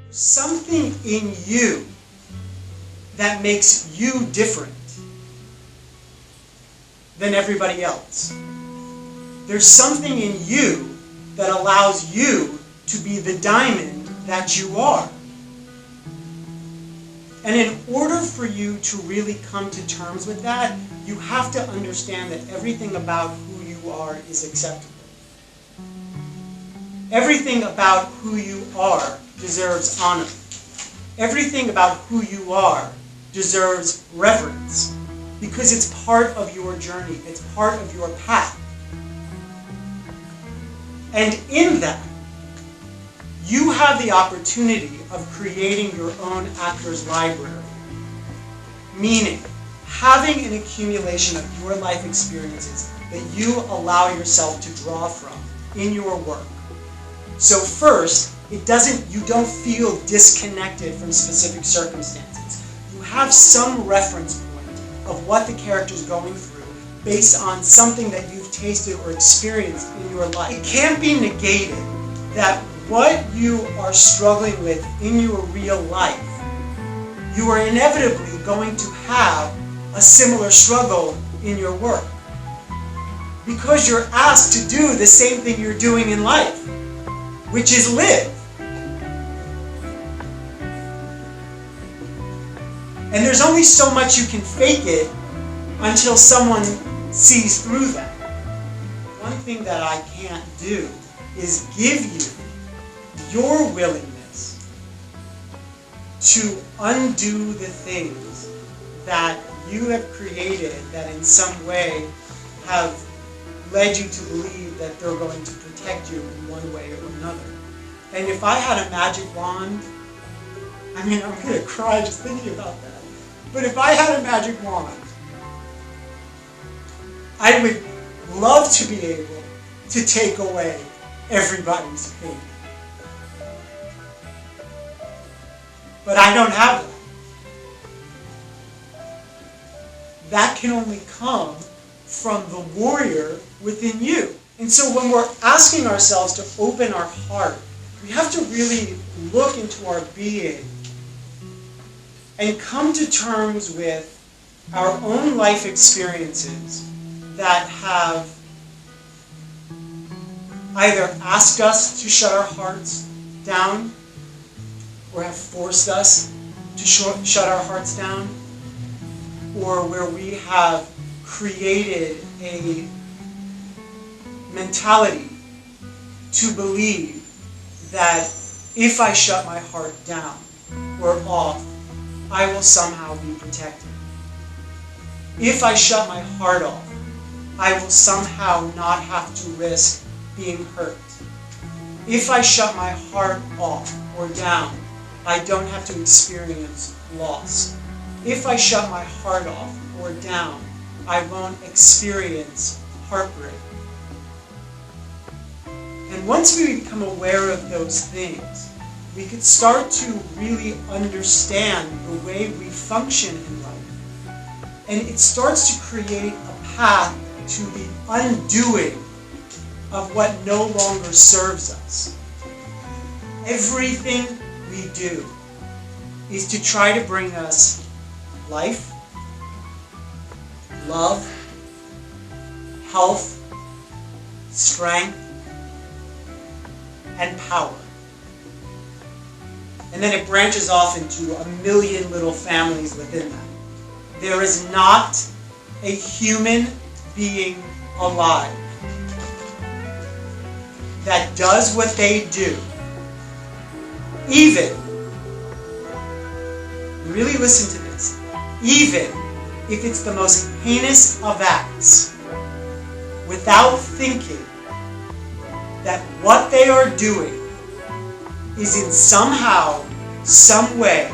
Something in you that makes you different than everybody else. There's something in you that allows you to be the diamond that you are. And in order for you to really come to terms with that, you have to understand that everything about who you are is acceptable. Everything about who you are deserves honor. Everything about who you are deserves reverence, because it's part of your journey, it's part of your path. And in that, you have the opportunity of creating your own actor's library, meaning having an accumulation of your life experiences that you allow yourself to draw from in your work. So first, you don't feel disconnected from specific circumstances. You have some reference point of what the character's going through based on something that you've tasted or experienced in your life. It can't be negated that what you are struggling with in your real life, you are inevitably going to have a similar struggle in your work. Because you're asked to do the same thing you're doing in life, which is live. And there's only so much you can fake it until someone sees through that. One thing that I can't do is give you your willingness to undo the things that you have created that in some way have led you to believe that they're going to protect you in one way or another. And if I had a magic wand, I'm going to cry just thinking about that. But if I had a magic wand, I would love to be able to take away everybody's pain. But I don't have that. That can only come from the warrior within you. And so when we're asking ourselves to open our heart, we have to really look into our being and come to terms with our own life experiences that have either asked us to shut our hearts down or have forced us to shut our hearts down, or where we have created a mentality to believe that if I shut my heart down or off, I will somehow be protected. If I shut my heart off, I will somehow not have to risk being hurt. If I shut my heart off or down, I don't have to experience loss. If I shut my heart off or down, I won't experience heartbreak. And once we become aware of those things, we could start to really understand the way we function in life. And it starts to create a path to the undoing of what no longer serves us. Everything we do is to try to bring us life, love, health, strength, and power. And then it branches off into a million little families within that. There is not a human being alive that does what they do, even, really listen to this, even if it's the most heinous of acts, without thinking that what they are doing is in somehow, some way,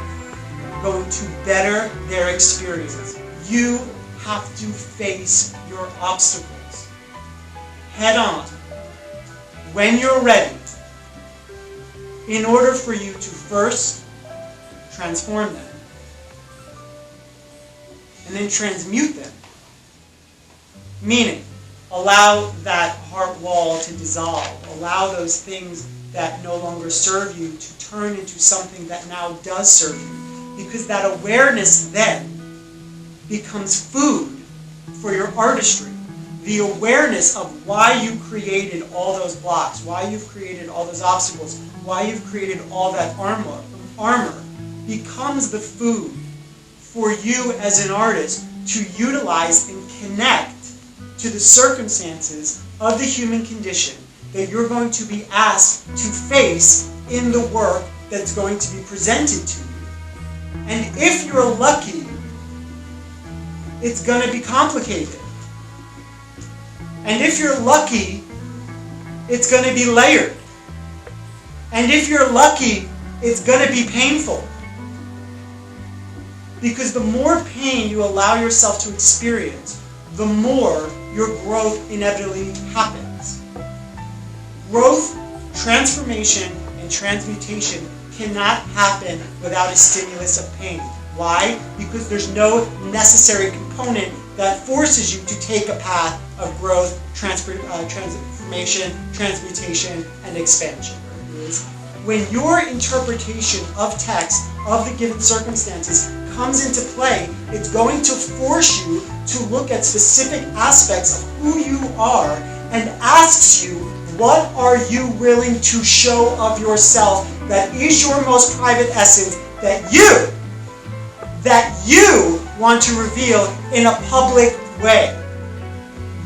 going to better their experience. You have to face your obstacles head on when you're ready, in order for you to first transform them and then transmute them. Meaning, allow that heart wall to dissolve, allow those things that no longer serve you to turn into something that now does serve you. Because that awareness then becomes food for your artistry. The awareness of why you created all those blocks, why you've created all those obstacles, why you've created all that armor becomes the food for you as an artist to utilize and connect to the circumstances of the human condition that you're going to be asked to face in the work that's going to be presented to you. And if you're lucky, it's going to be complicated. And if you're lucky, it's going to be layered. And if you're lucky, it's going to be painful. Because the more pain you allow yourself to experience, the more your growth inevitably happens. Growth, transformation, and transmutation cannot happen without a stimulus of pain. Why? Because there's no necessary component that forces you to take a path of growth, transformation, transmutation, and expansion. When your interpretation of text, of the given circumstances, comes into play, it's going to force you to look at specific aspects of who you are and asks you, what are you willing to show of yourself that is your most private essence that you want to reveal in a public way?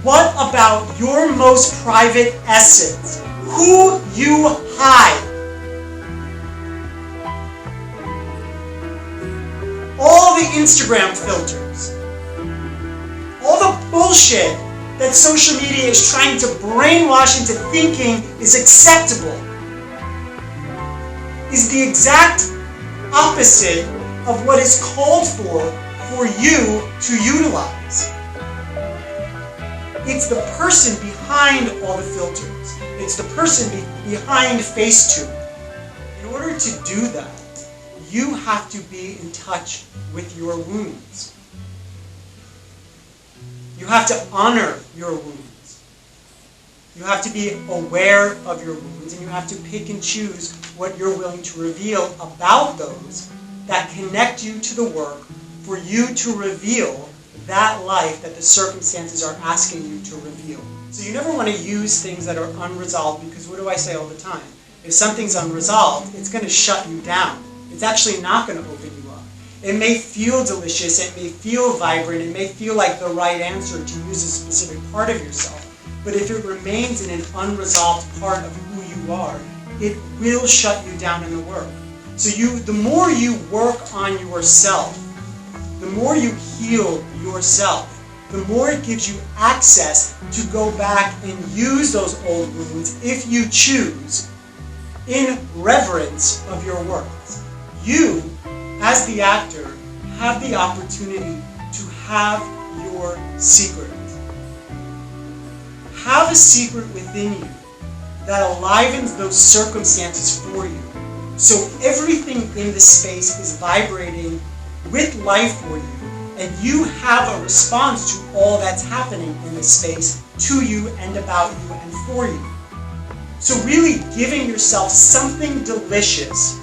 What about your most private essence? Who you hide? All the Instagram filters, all the bullshit that social media is trying to brainwash into thinking is acceptable is the exact opposite of what is called for you to utilize. It's the person behind all the filters. It's the person behind Facetune. In order to do that, you have to be in touch with your wounds. You have to honor your wounds. You have to be aware of your wounds, and you have to pick and choose what you're willing to reveal about those that connect you to the work for you to reveal that life that the circumstances are asking you to reveal. So you never want to use things that are unresolved, because what do I say all the time? If something's unresolved, it's going to shut you down. It's actually not going to open you up. It may feel delicious, it may feel vibrant, it may feel like the right answer to use a specific part of yourself. But if it remains in an unresolved part of who you are, it will shut you down in the work. So the more you work on yourself, the more you heal yourself, the more it gives you access to go back and use those old wounds, if you choose, in reverence of your work. You, as the actor, have the opportunity to have your secret. Have a secret within you that alivens those circumstances for you. So everything in the space is vibrating with life for you, and you have a response to all that's happening in this space, to you and about you and for you. So really giving yourself something delicious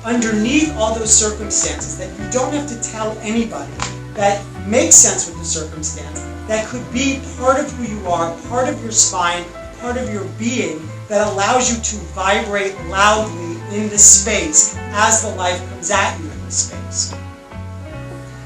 underneath all those circumstances that you don't have to tell anybody, that makes sense with the circumstance, that could be part of who you are, part of your spine, part of your being, that allows you to vibrate loudly in the space as the life comes at you in the space.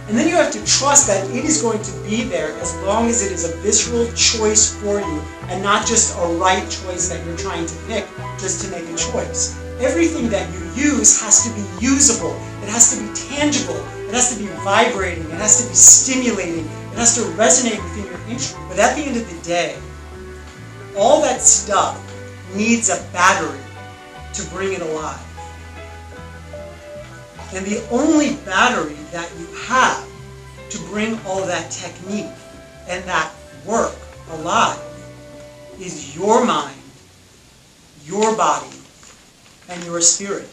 And then you have to trust that it is going to be there as long as it is a visceral choice for you, and not just a right choice that you're trying to pick just to make a choice. Everything that you use has to be usable. It has to be tangible. It has to be vibrating. It has to be stimulating. It has to resonate within your interest. But at the end of the day, all that stuff needs a battery to bring it alive. And the only battery that you have to bring all that technique and that work alive is your mind, your body, and your spirit.